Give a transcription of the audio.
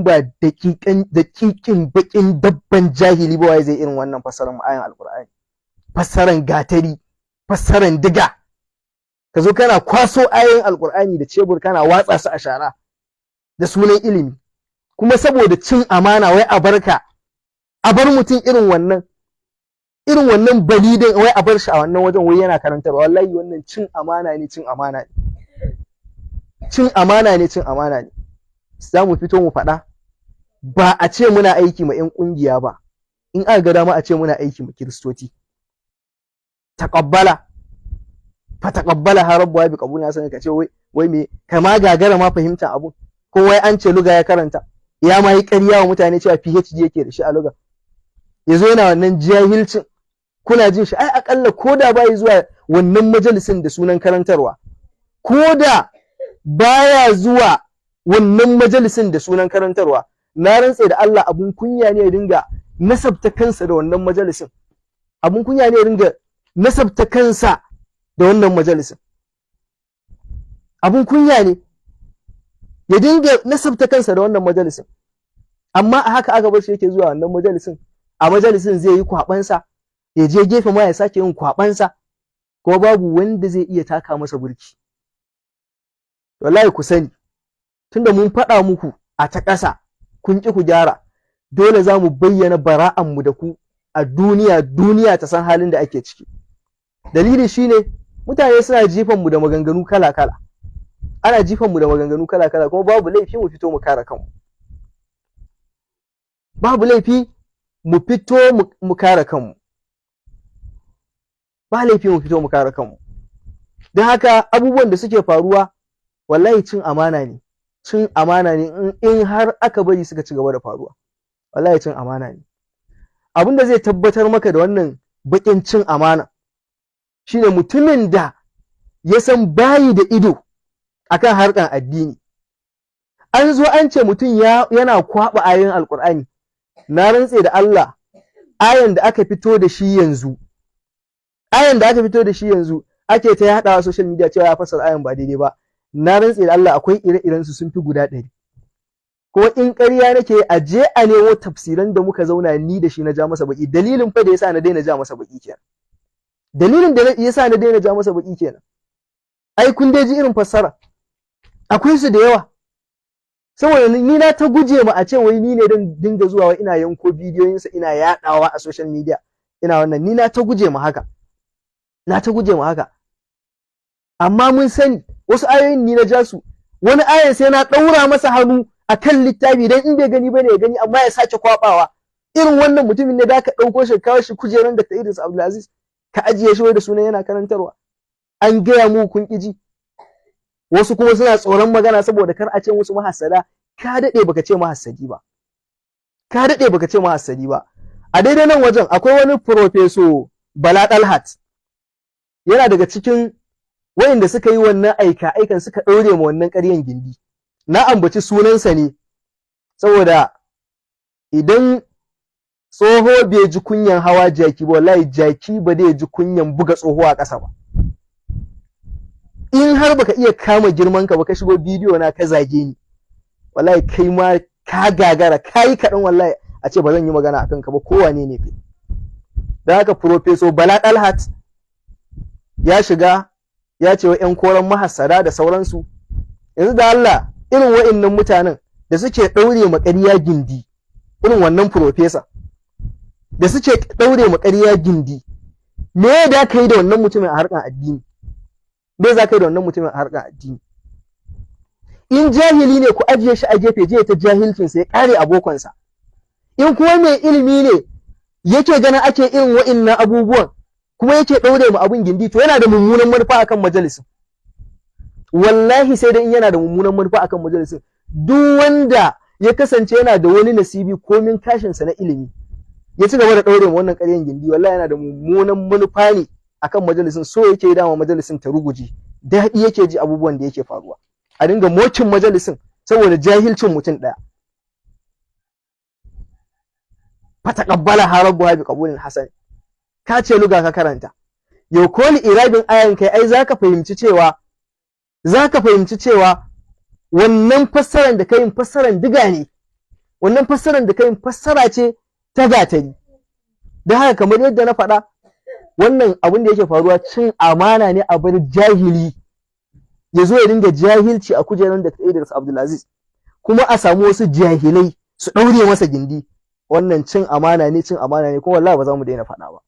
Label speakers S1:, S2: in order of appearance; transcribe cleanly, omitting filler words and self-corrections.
S1: ba daƙiƙin baƙin dabban jahili ba wai zai irin wannan fassarar ayan alqur'ani, fassarar gatari, fassarar diga, ka zo kana kwaso ayoyin alqur'ani da cebur kana watsa su a shara da sunan ilimi, kuma saboda cin amana wai a barka, a bar mutum irin wannan balidin wai a bar shi a wannan wajen wai yana karantarwa. Wallahi wannan cin amana ne, cin amana ne, cin amana ne, cin amana ne. Za mu fito mu faɗa, ba a ce muna aiki ma 'yan ƙungiya ba, in aka ga dama a ce muna aiki ma kiristoci. Taqabbala fa taqabbala ha rabbuha bi qabulin hasan, ka ce wai me kama gagara ma fahimta abun, ko wai an ce luga ya karanta, ya ma yi ƙarya wa mutane cewa PhD yake da shi a luga, yazo yana wannan jahilcin, kuna jin shi. Ai akalla koda bai zuwa wannan majalisin da sunan karantarwa, koda baya zuwa wannan majalisin da sunan karantarwa, na rantse da Allah abun kunya ne ya dinga nasabta kansa da wannan majalisin, abun kunya ne ya dinga nasabta kansa da wannan majalisin, abun kunya ne ya dinga nasabta kansa da wannan majalisin. Amma a haka aka bar shi yake zuwa wannan majalisin, a majalisin zai yi kwabansa, ya je gefe ma ya sake yin kwabansa, kuma babu wanda zai iya taka masa burki. Wallahi ku sani, tunda mun faɗa muku a ta ƙasa kun ƙi ku gyara, dole za mu bayyana bara'anmu da ku a duniya ta san halin da ake ciki. Dalili shine mutane suna jifanmu da maganganu kala-kala, ana jifanmu da maganganu kala-kala, kuma babu laifi mu fito mu kare kanmu, babu laifi mu fito mu kare kanmu, ba laifi mu fito mu kare kanmu. Don haka abubuwan da suke faruwa wallahi cin amana ne, cin amana ne in har aka bari suka ci gaba da faruwa, wallahi cin amana ne. Abin da zai tabbatar maka da wannan baƙin cin amana shine mutumin da ya san bayi da ido akan harkan addini, an zo an ce mutum yana kwaɓa ayoyin alƙur'ani, na rantse da Allah ayan da aka fito da shi yanzu, ake ta yaɗawa social media cewa ya fassara ayan ba daidai ba, na rantse da Allah akwai ire-iren su sun fi guda 100. Kuma in ƙarya nake, a je a nemo tafsiran da muka zauna ni da shi na ja masa baki. Dalilin fa da yasa na daina ja masa baki kenan, dalilin da yasa na daina ja masa baki kenan. Ai kun dai ji irin fassara, akwai su da yawa. Saboda ni na ta guje ma a ce wai ni ne dan dinga zuwa wai ina yanko bidiyoyinsa ina yaɗawa a social media ina wannan, ni na ta guje ma haka, amma mun sani wasu ayoyin ni na ja su, wani ayan sai na ɗaura masa hannu akan littafi dan in bai gani bane ya gani, amma ya sake kwabawa. Irin wannan mutumin ne da ka ɗauko shi kawo shi kujeran da Idris Abdulaziz ka ajiye shi wai da sunan yana karantarwa. An gaya mu kun ƙiji, wasu kuma suna tsoron magana saboda kar a ce musu mahassada. Ka daɗe baka ce mahassadi ba, a daidai nan wajen akwai wani Professor Bala Dalhat, yana daga cikin wayanda suka yi wannan aikan suka ɗaure ma wannan ƙaryan gindi. Na ambaci sunansa ne saboda idan tsoho bai ji kunyan hawa jaki ba, wallahi jaki ba zai ji kunyan buga tsoho a ƙasa ba. In har baka iya kama girman ka ba ka shigo bidiyo na ka zage ni, wallahi kai ma ka gagara, kai kaɗan wallahi a ce ba zan yi magana akan ka ba, kowane ne kai. Dan haka Professor Bala Dalhat ya shiga ya ce wa 'yan koran mahassada da sauransu. Yanzu da Allah, irin wa'innan mutanen da suke ɗaure ma ƙarya gindi, irin wannan profesa da suke ɗaure ma ƙarya gindi, me ya da ka yi da wannan mutumin a harkar addini? Me za ka yi da wannan mutumin a harkar addini? In jahili ne ku ajiye shi a gefe, je ta jahilcinsa ya ƙare abokansa. In kuma mai ilimi ne yake ganin ake irin wa'innan abubuwan kuma yake ɗaure ma abin gindi, to yana da mummunan manufa akan majalisin. Wallahi sai dai in yana da mummunan manufa akan majalisin. Duk wanda ya kasance yana da wani nasibi komin kashinsa na ilimi ya ci gaba da ɗaure ma wannan ƙaryan gindi, wallahi yana da mummunan manufa ne akan majalisin. So yake dama majalisin ta ruguje, daɗi yake ji abubuwan da yake faruwa, a dinga mocin majalisin saboda jahilcin mutum ɗaya. Fataqabbala rabbuha bi qabulin hasan, ka ce luga ka karanta, yau ko ni irabin ayan kai ai zaka fahimci cewa wannan fassaran da kai fassaran diga ne, wannan fassarar da kai fassara ce ta gatari. Da haka kamar yadda na faɗa, wannan abin da yake faruwa cin amana ne a bar jahili ya zo ya dinga jahilci a kujerar da Idris Abdulaziz, kuma a samu wasu jahilai su ɗaure masa gindi. Wannan cin amana ne kuma wallahi ba za mu daina faɗa ba.